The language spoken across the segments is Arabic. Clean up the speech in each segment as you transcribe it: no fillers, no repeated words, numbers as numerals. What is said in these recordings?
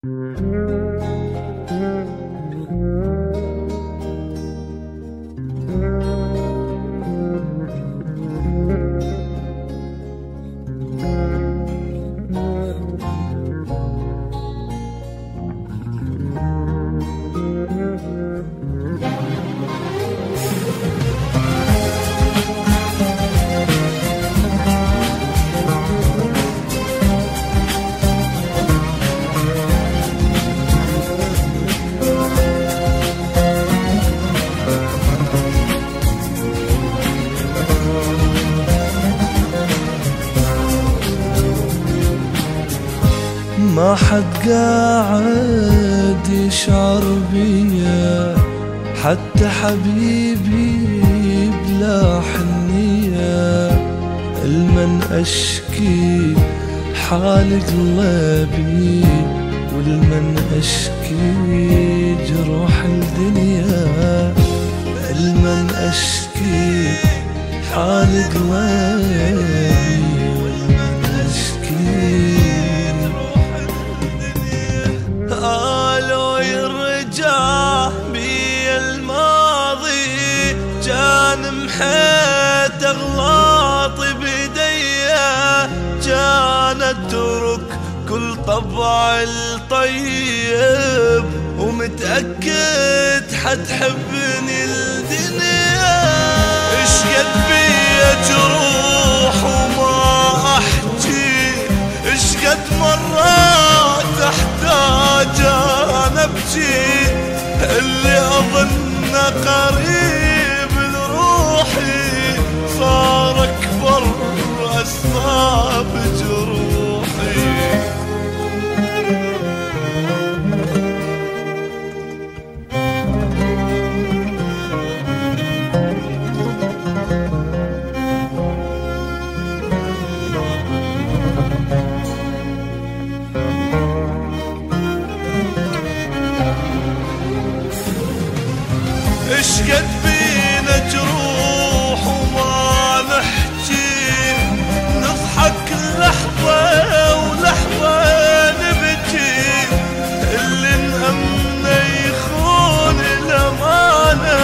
ما حد قاعد يشعر بيا، حتى حبيبي بلا حنية. المن أشكي حال قلبي، والمن أشكي جروح الدنيا. المن أشكي حال قلبي، والمن أشكي لو يرجع بي الماضي كان محيت اغلاط بديا، كان اترك كل طبع الطيب ومتأكد حتحبني الدنيا. اش قد بيا جروح وما احكي، اش قد مرات احتاج انا ابكي. اللي اظن قريب لروحي صار اكبر اسباب جروحي. اش قد بينا جروح وما نحكي، نضحك لحظة ولحظة نبكي. اللي نأمنه يخون الأمانة،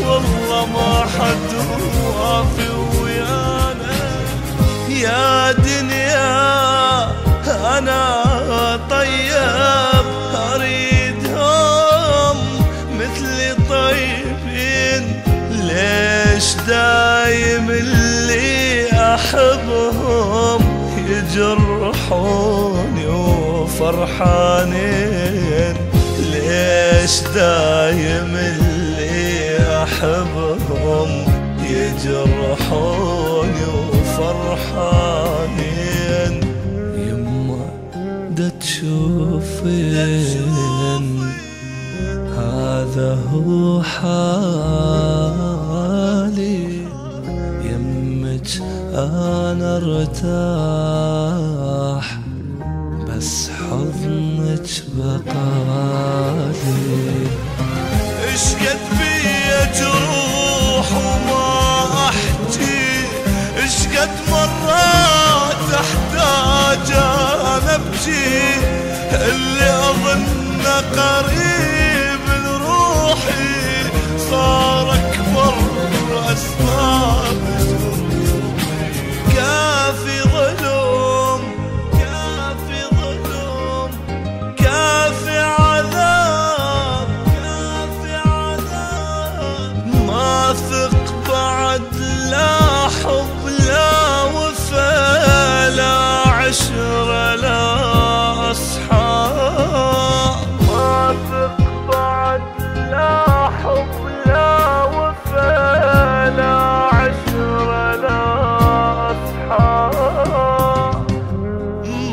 والله ما حد وافي ويانا. يا دنيا أنا طيب أريدهم مثلي طيبين، ليش دايم اللي أحبهم يجرحوني وفرحانين؟ ليش دايم اللي أحبهم يجرحوني وفرحانين؟ يما دا تشوفين هذا هو حالي، يمك أنا ارتاح بس حضنك بقالي. اش قد بيا جروح وما احكي، اش قد مرات احتاج انا ابكي. اللي اظن قريب لروحي صار اكبر اسباب جروحي. كافي ظلم كافي ظلم، كافي عذاب كافي عذاب. ما ثق بعد لا حب لا وفا لا عشرة لا أصحاب. ما ثق بعد لا حب لا وفا لا عشرة لا أصحاب.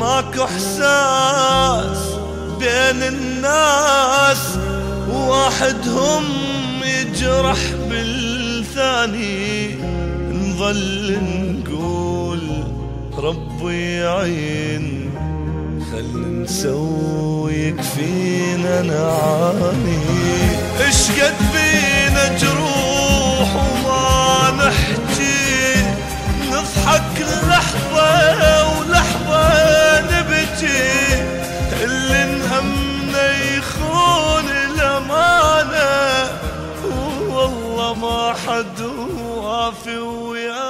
ماكو إحساس بين الناس، واحدهم يجرح بالثاني. نظل نقول ربي يعين، خل نسوي يكفينا نعاني. اش قد بينا جروح وما نحكي، نضحك لحظة ولحظة نبكي. والله ما حد وافي وياه